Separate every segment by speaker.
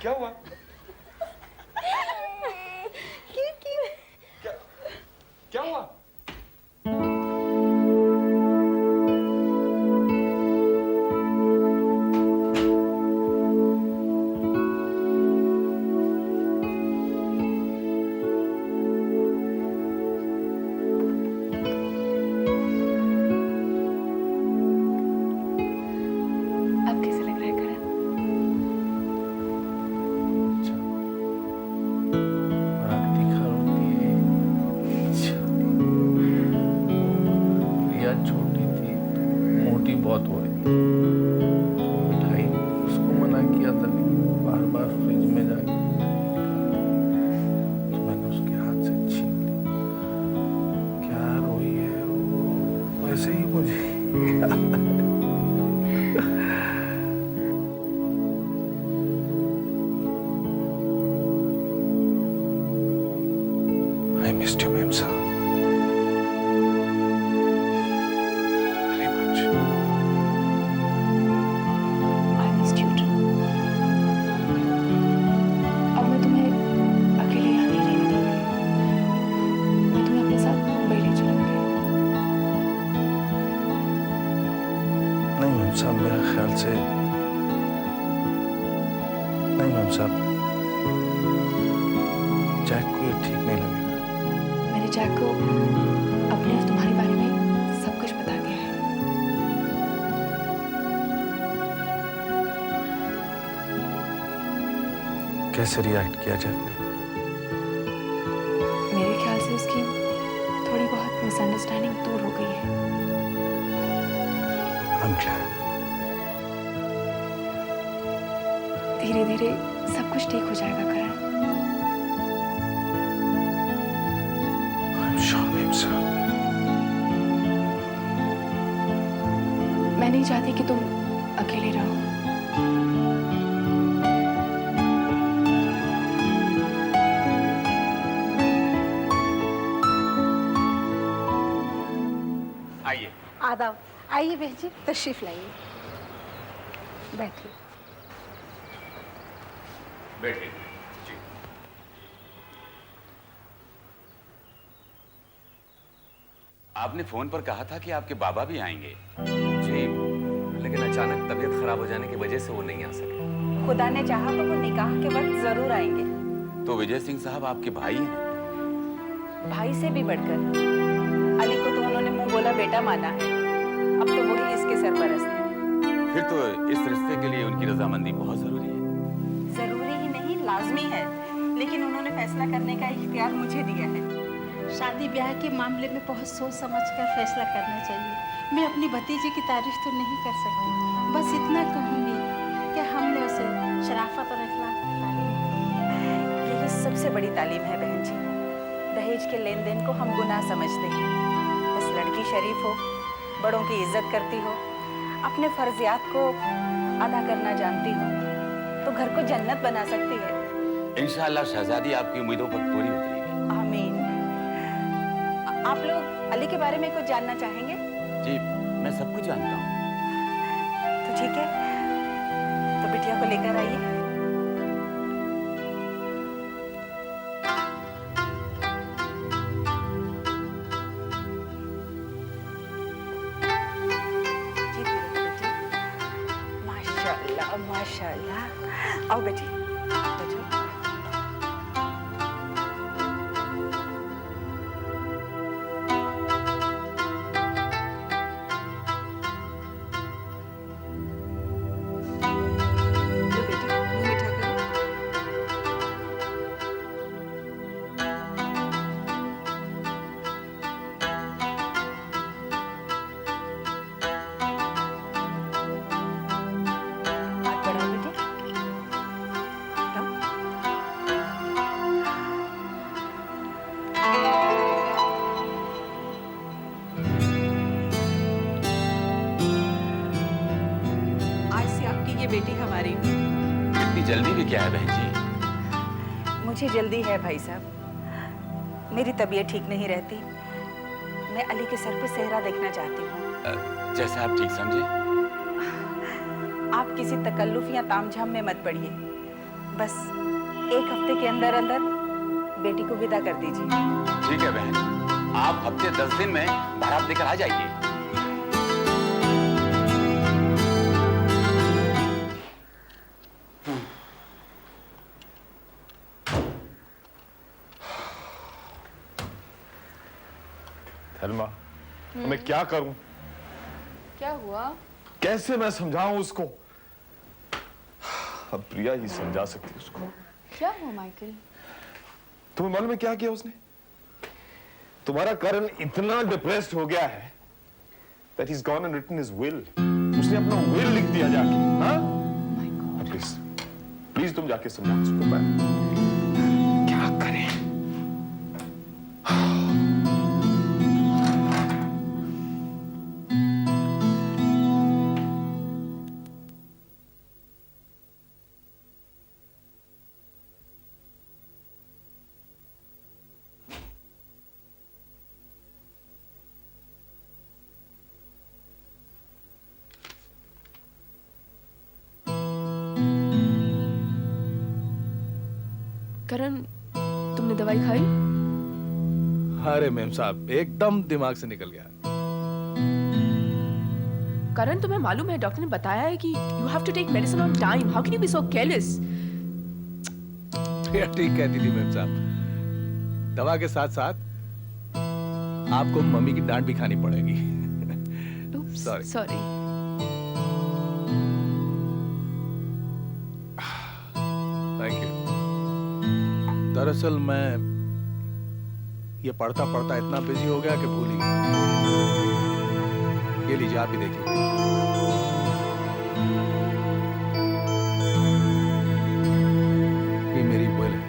Speaker 1: क्या हुआ? क्या क्या हुआ?
Speaker 2: अब कैसा लग रहा है करण?
Speaker 3: अच्छा, बड़ा तीखा रोती है। प्रिया छोटी थी, मोटी बहुत हो रही थी। मिठाई उसको मना किया था, लेकिन बार बार फ्रिज में जाके तो मैंने उसके हाथ से छीन ली। क्या रोई है वो, वैसे ही मुझे I missed you, ma'am, sir. Very much.
Speaker 2: I missed you too. अब मैं तुम्हें अकेले यहाँ नहीं रहने दूंगी। मैं तुम्हें अपने साथ मुंबई ले चलूंगी।
Speaker 3: नहीं मैम साहब, मेरा ख्याल से नहीं मैम साहब, जैक को ये ठीक नहीं लगेगा।
Speaker 2: मैंने जैक को अपने और तुम्हारे बारे में सब कुछ बता दिया है।
Speaker 3: कैसे रिएक्ट किया जैक ने?
Speaker 2: मेरे ख्याल से उसकी थोड़ी बहुत मिसअंडरस्टैंडिंग दूर हो गई है।
Speaker 3: I'm glad.
Speaker 2: धीरे धीरे सब कुछ ठीक हो जाएगा करण।
Speaker 3: I'm sure, ma'am sir.
Speaker 2: मैं नहीं चाहती कि तुम अकेले रहो।
Speaker 1: आइए।
Speaker 4: आदाब। आइए बहन जी, तशरीफ लाइए, बैठिए।
Speaker 1: बैठिए जी।
Speaker 5: आपने फोन पर कहा था कि आपके बाबा भी आएंगे।
Speaker 6: जी, लेकिन अचानक तबीयत खराब हो जाने की वजह से वो नहीं आ सके।
Speaker 7: खुदा ने चाहा तो वो निकाह के वक्त जरूर आएंगे।
Speaker 5: तो विजय सिंह साहब आपके भाई हैं?
Speaker 7: भाई से भी बढ़कर अली को तो उन्होंने मुंह बोला बेटा माना है। अब तो वही इसके सरपरस्त है।
Speaker 5: फिर तो इस रिश्ते के लिए उनकी रजामंदी बहुत जरूरी है।
Speaker 7: जरूरी ही नहीं, लाजमी है, लेकिन उन्होंने फैसला करने का इख्तियार मुझे दिया है।
Speaker 4: शादी ब्याह के मामले में बहुत सोच समझ कर फैसला करना चाहिए। मैं अपनी भतीजी की तारीफ तो नहीं कर सकती, बस इतना कहूँगी कि हमने उसे शराफत और अखलाक की तालीम दी।
Speaker 7: यही सबसे बड़ी तालीम है बहन जी। दहेज के लेन देन को हम गुनाह समझते हैं। बस लड़की शरीफ हो, बड़ों की इज्जत करती हो, अपने फर्जियात को अदा करना जानती हो, तो घर को जन्नत बना सकती है।
Speaker 5: इंशाअल्लाह शहजादी आपकी उम्मीदों पर पूरी उतरेगी।
Speaker 7: आमीन। आप लोग अली के बारे में कुछ जानना चाहेंगे?
Speaker 5: जी, मैं सब कुछ जानता हूँ।
Speaker 7: तो ठीक है, तो बिटिया को लेकर आइए। जी, बेटी। माशाल्लाह, माशाल्लाह। आओ बेटी, बैठो। लो बेटी, मुंह मीठा करो। हाथ बढ़ाओ बेटी। लो। आज से आपकी ये बेटी हमारी।
Speaker 5: इतनी जल्दी भी क्या है बहन जी?
Speaker 7: मुझे जल्दी है भाई साहब, मेरी तबीयत ठीक नहीं रहती। मैं अली के सर पे सेहरा देखना चाहती हूँ।
Speaker 5: जैसा आप ठीक समझे।
Speaker 7: आप किसी तकल्लुफ या तामझाम में मत पड़िए। बस एक हफ्ते के अंदर अंदर बेटी को विदा कर दीजिए।
Speaker 5: ठीक है बहन, आप हफ्ते 10 दिन में बारात लेकर आ जाइए।
Speaker 8: थेल्मा, मैं क्या करूं?
Speaker 2: क्या हुआ?
Speaker 8: कैसे मैं समझाऊं उसको? अब प्रिया ही समझा सकती है उसको।
Speaker 2: क्या हुआ माइकल?
Speaker 8: तुम्हें मालूम है क्या किया उसने? तुम्हारा करण इतना डिप्रेस्ड हो गया है that he's gone and written his will. उसने अपना will लिख दिया जाके। हाँ?
Speaker 2: My God.
Speaker 8: प्लीज, प्लीज तुम जाके समझा उसको। मैं क्या करें?
Speaker 9: करण, तुमने दवाई खाई?
Speaker 3: अरे मेम साहब, एकदम दिमाग से निकल गया।
Speaker 9: करण, तुम्हें मालूम है डॉक्टर ने बताया है कि you have to take medicine on time. How can you be so careless?
Speaker 3: ठीक कहती थी मेम साहब, दवा के साथ साथ आपको मम्मी की डांट भी खानी पड़ेगी। Sorry.
Speaker 9: सॉरी।
Speaker 3: Thank you. दरअसल मैं ये पढ़ता पढ़ता इतना बिजी हो गया कि भूल ही गया। ये लीजिए, आप भी देखिए। ये मेरी will है।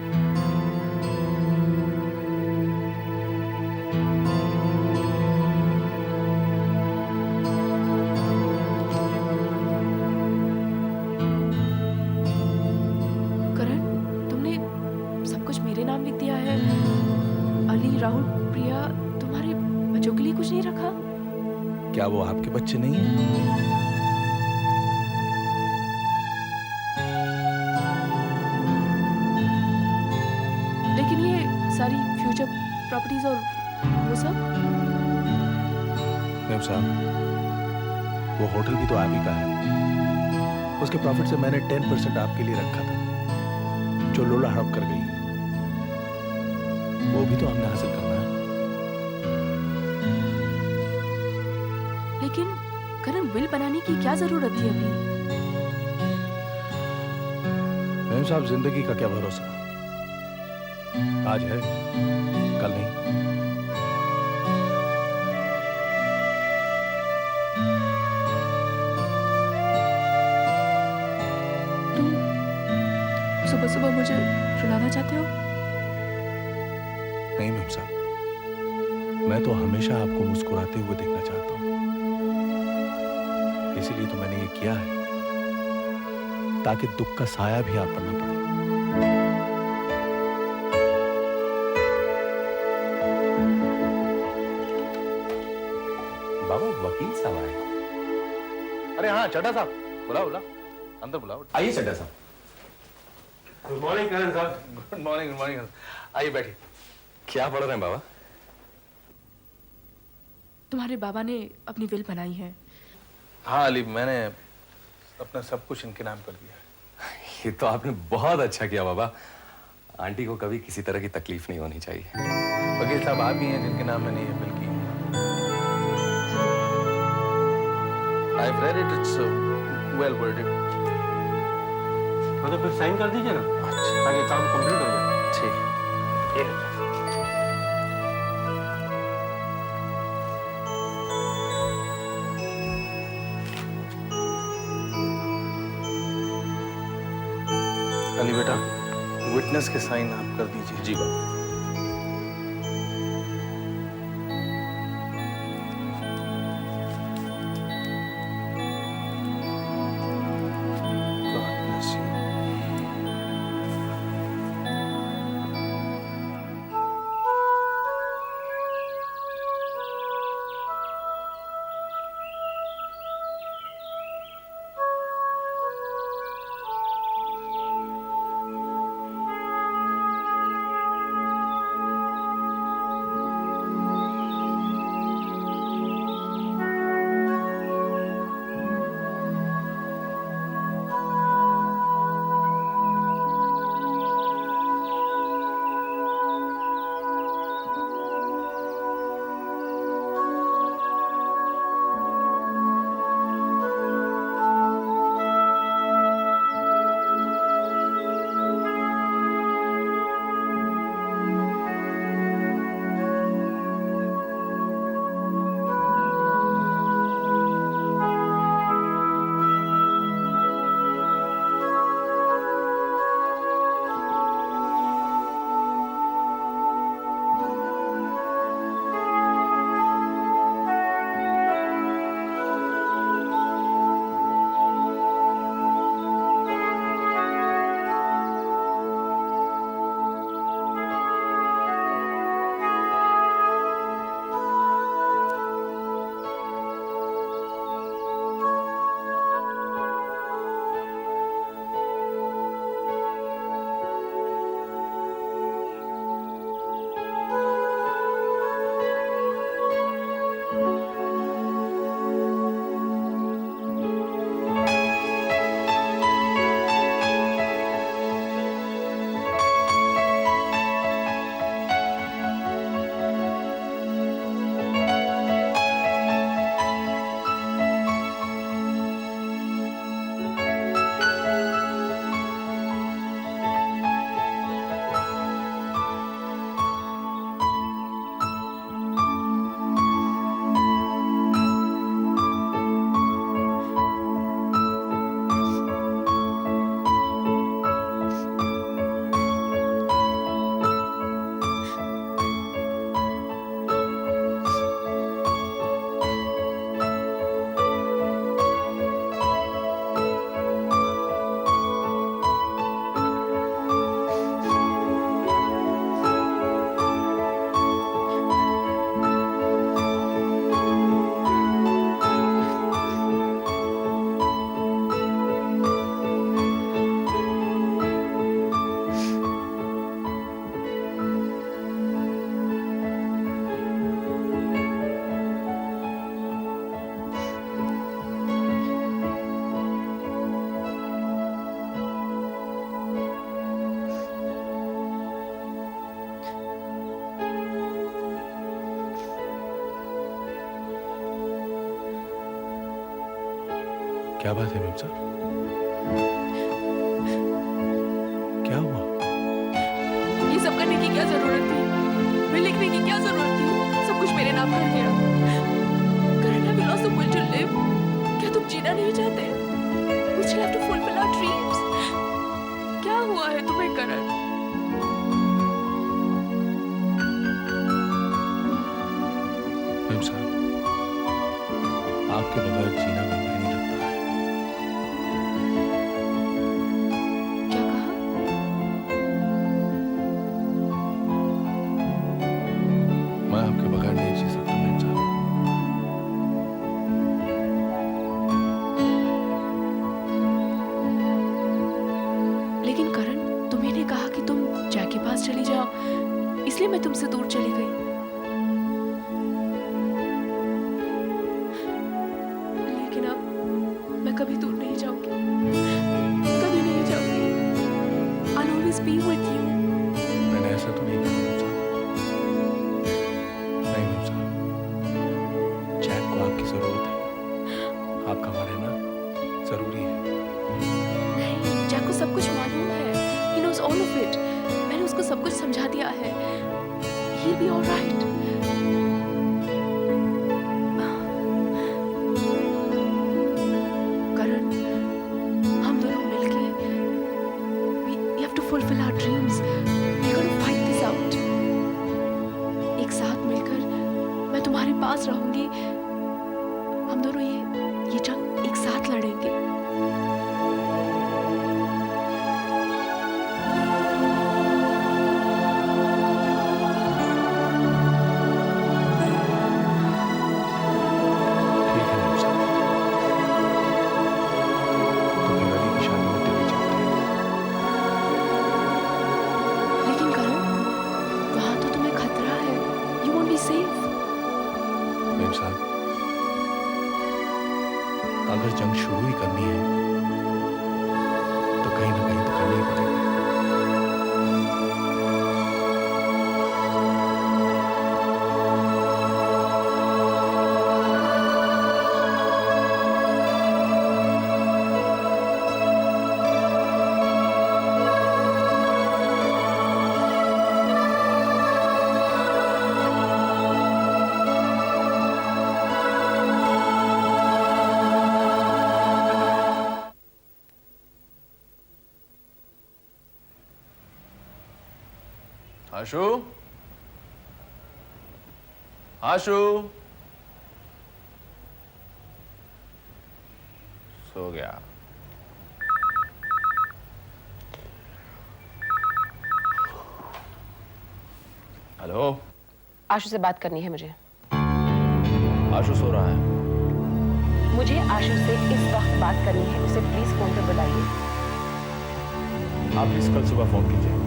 Speaker 9: करण, तुमने सब कुछ मेरे नाम लिख दिया है। अली, राहुल, प्रिया, तुम्हारे बच्चों के लिए कुछ नहीं रखा?
Speaker 3: क्या वो आपके बच्चे नहीं हैं?
Speaker 9: लेकिन ये सारी फ्यूचर प्रॉपर्टीज और वो सब?
Speaker 3: मेम साहब, वो होटल भी तो आप ही का है। उसके प्रॉफिट से मैंने 10% आपके लिए रखा था, जो लोला हड़प कर गई है। वो भी तो हमने हासिल करना है।
Speaker 9: लेकिन करण, विल बनाने की क्या जरूरत थी अभी?
Speaker 3: मेम साहब, जिंदगी का क्या भरोसा, आज है कल नहीं।
Speaker 9: तुम सुबह सुबह मुझे रुलाना चाहते हो?
Speaker 3: नहीं मेम साहब, मैं तो हमेशा आपको मुस्कुराते हुए देखना चाहता हूं। इसीलिए तो मैंने ये किया है, ताकि दुख का साया भी आप पर न पड़े।
Speaker 6: बाबा, वकील साहब आए।
Speaker 3: अरे हाँ, चड्ढा साहब, बुलाओ बुलाओ, अंदर बुलाओ।
Speaker 6: आइए चड्ढा साहब।
Speaker 3: गुड मॉर्निंग करण साहब। Good morning, good morning. आइए बैठिए।
Speaker 6: क्या पढ़ रहे हैं बाबा?
Speaker 9: तुम्हारे बाबा ने अपनी विल बनाई है।
Speaker 3: हाँ अली, मैंने अपना सब कुछ इनके नाम कर दिया है।
Speaker 6: ये तो आपने बहुत अच्छा किया बाबा। आंटी को कभी किसी तरह की तकलीफ नहीं होनी चाहिए।
Speaker 3: वकील साहब आप ही हैं जिनके नाम मैंने ये बिल की। I've read it, it's well worded.
Speaker 10: मतलब फिर साइन कर दीजिए ना, ताकि काम कंप्लीट हो जाए।
Speaker 3: ठीक है। अली बेटा, विटनेस के साइन आप कर दीजिए।
Speaker 6: जी बाबा।
Speaker 3: God bless you. क्या बात है मेम साहब? क्या हुआ?
Speaker 9: ये सब करने की क्या जरूरत थी? मैं लिखने की क्या जरूरत थी? सब कुछ मेरे नाम कर दिया। करण, have you lost the will to live? क्या तुम जीना नहीं चाहते? We still have to fulfill our dreams. क्या हुआ है तुम्हें करण?
Speaker 3: मेम साहब, आपके बगैर जीना भी नहीं लगता है।
Speaker 9: क्या कहा?
Speaker 3: मैं आपके बगैर नहीं जी सकता मेम साहब।
Speaker 9: लेकिन करण, तुम्ही ने कहा कि तुम जैक के पास चली जाओ, इसलिए मैं तुमसे दूर चली गई। लेकिन अब मैं कभी दूर नहीं जाऊंगी, कभी नहीं जाऊंगी। I'll always be with you.
Speaker 3: मैंने ऐसा तो नहीं कहा मेम साहब। नहीं मेम साहब, जैक को आपकी जरूरत है। आपका वहाँ रहना जरूरी है।
Speaker 9: नहीं, जैक को सब कुछ मालूम है। He knows all of it. मैंने उसको सब कुछ समझा दिया है। He'll be all right. करण, हम दोनों मिलके we have to fulfill our dreams. We're going to fight this out. एक साथ मिलकर मैं तुम्हारे पास रहूंगी। हम दोनों ये जंग एक साथ लड़ेंगे।
Speaker 3: ठीक है मेम साहब, तो फिर अली की शादी में दिल्ली चलते हैं।
Speaker 9: लेकिन करण, वहां तो तुम्हें खतरा है। You won't be safe.
Speaker 3: Ma'am साहब, अगर जंग शुरू ही करनी है तो कहीं ना कहीं तो करनी ही पड़ेगी।
Speaker 6: आशु, आशु, सो गया। हेलो,
Speaker 9: आशु से बात करनी है मुझे।
Speaker 6: आशु सो रहा है।
Speaker 9: मुझे आशु से इस वक्त बात करनी है। उसे प्लीज फोन पे बुलाइए।
Speaker 6: आप प्लीज कल सुबह फोन कीजिए।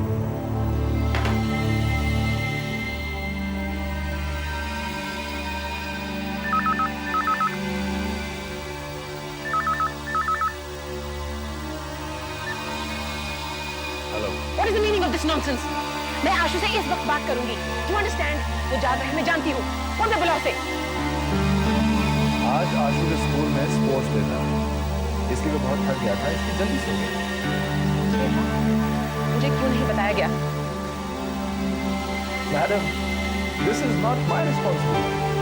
Speaker 6: Hello,
Speaker 9: What is the meaning of this nonsense? मैं आशु से इस वक्त बात करूंगी। You understand? वो ज्यादा है, मैं जानती हूँ। फोन पे बुलाओ उसे।
Speaker 6: आज आशु के स्कूल में स्पोर्ट्स डे था, इसलिए वो बहुत थक गया था, इसलिए जल्दी सो गया।
Speaker 9: मुझे क्यों नहीं बताया गया?
Speaker 6: Madam, this is not my responsibility.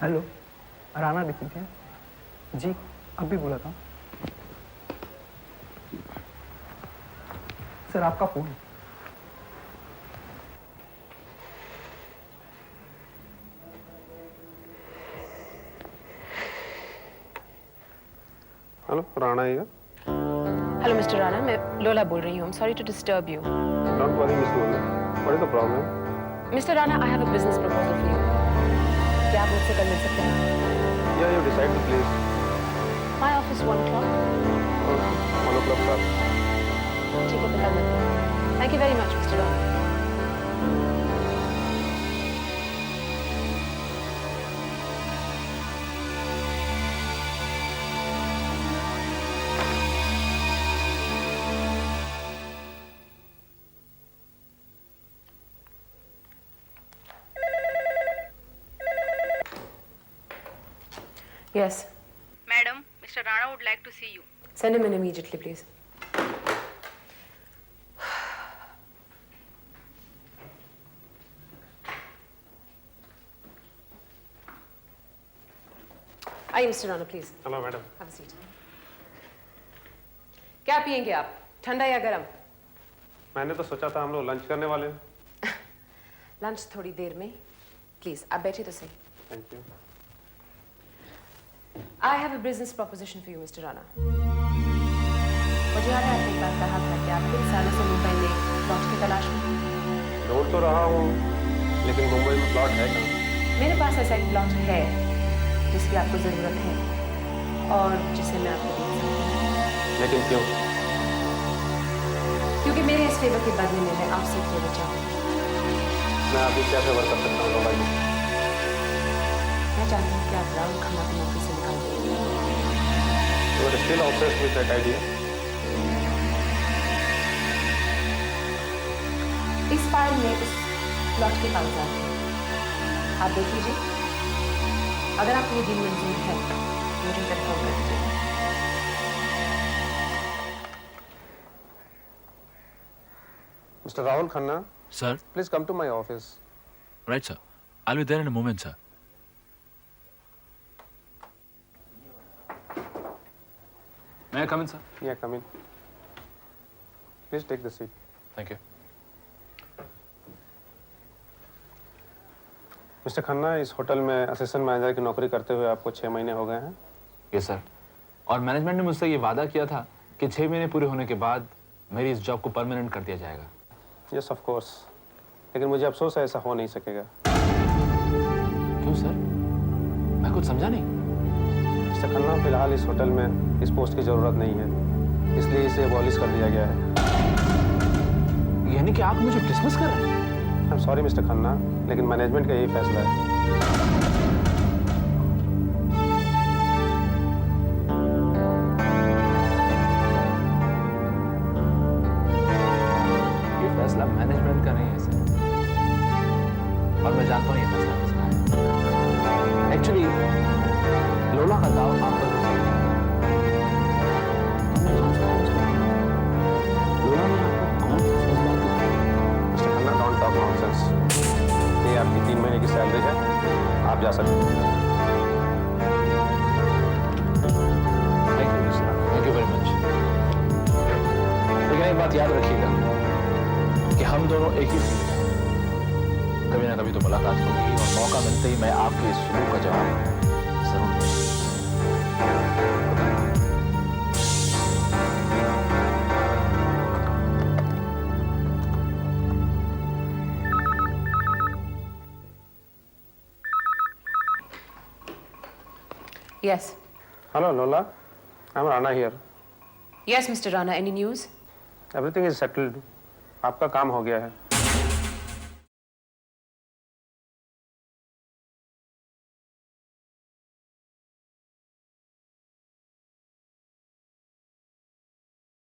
Speaker 10: Hello, Rana दिखी थे? जी, अभी बोला था। सर, आपका फोन।
Speaker 11: हेलो, राणा है?
Speaker 9: हेलो मिस्टर राणा, मैं लोला बोल रही हूँ। Sorry to disturb you.
Speaker 11: Don't worry miss Lola, what is the problem?
Speaker 9: Mister Rana, I have a business proposal for you. क्या आप मुझसे कल मिल सकते हैं?
Speaker 11: या you decide the place.
Speaker 9: My office 1 o'clock।
Speaker 11: 1 o'clock sir.
Speaker 9: ठीक है, तो कल मिलते हैं। Thank you very much mister Rana. Yes.
Speaker 7: Madam, Mr. Rana would like to see you.
Speaker 9: Send him in immediately, please. आइए mister Rana please
Speaker 11: hello madam.
Speaker 9: Have a seat. क्या पियेंगे आप, ठंडा या गरम?
Speaker 11: मैंने तो सोचा था हम लोग लंच करने वाले हैं।
Speaker 9: लंच थोड़ी देर में, प्लीज आप बैठिए तो सही।
Speaker 11: Thank you.
Speaker 9: I have a business proposition for you, Mr. Rana. मुझे याद है आपने एक बार कहा था कि आप कुछ सालों से मुंबई में प्लॉट की तलाश में।
Speaker 11: ढूंढ तो रहा हूँ, लेकिन मुंबई में प्लॉट है कहाँ?
Speaker 9: मेरे पास ऐसा एक प्लॉट है जिसकी आपको जरूरत है और जिसे मैं आपको दे सकती हूँ।
Speaker 11: लेकिन क्यों?
Speaker 9: क्योंकि मेरे इस फेवर के बदले में मैं आपसे एक फेवर चाहूँ।
Speaker 11: मैं अभी क्या फेवर कर सकता हूँ लोला जी?
Speaker 9: मैं चाहती हूँ कि आप राहुल खन्ना को नौकरी से निकाल दें।
Speaker 11: You are still obsessed with that idea?
Speaker 9: इस फाइल में उस प्लॉट के कागजात हैं, आप देख लीजिए। अगर आपको ये डील मंजूर है मुझे कंफर्म कर दीजिए।
Speaker 11: Mr. Rahul Khanna,
Speaker 12: Sir?
Speaker 11: please come to my office.
Speaker 12: Right, sir. I'll be there in a moment, sir. May I come in, sir?
Speaker 11: Yeah, come in. Please take the seat.
Speaker 12: Thank you.
Speaker 11: Mister Khanna, इस hotel में assistant manager की नौकरी करते हुए आपको 6 महीने हो गए हैं।
Speaker 12: Yes sir. और मैनेजमेंट ने मुझसे ये वादा किया था कि 6 महीने पूरे होने के बाद मेरी इस जॉब को परमानेंट कर दिया जाएगा।
Speaker 11: यस ऑफ कोर्स, लेकिन मुझे अफसोस है ऐसा हो नहीं सकेगा।
Speaker 12: क्यों सर? मैं कुछ समझा नहीं।
Speaker 11: मिस्टर खन्ना, फिलहाल इस होटल में इस पोस्ट की जरूरत नहीं है, इसलिए इसे अबॉलिश कर दिया गया है।
Speaker 12: यानी कि आप मुझे डिसमिस कर रहे हैं?
Speaker 11: I am sorry mister Khanna, लेकिन मैनेजमेंट का यही फैसला है।
Speaker 12: ये फैसला मैनेजमेंट का नहीं है सर, और मैं जानता हूँ ये फैसला किसका है। एक्चुअली लोला का दाव आप पर है। लोला ने आपको कौन सा सच बात बताई?
Speaker 11: Mister Khanna, don't talk nonsense. ये आपकी 3 महीने की सैलरी है, आप जा सकते हैं।
Speaker 12: Thank you sir, thank you very much. लेकिन एक बात याद रखिएगा कि हम दोनों एक ही फील्ड में हैं। कभी ना कभी तो मुलाकात होगी और मौका मिलते ही मैं आपके इस सलूक का जवाब जरूर दूंगा।
Speaker 9: Yes.
Speaker 11: हेलो लोला, I am Rana here.
Speaker 9: Yes, Mr. Rana. Any news?
Speaker 11: Everything is settled, आपका काम हो गया है।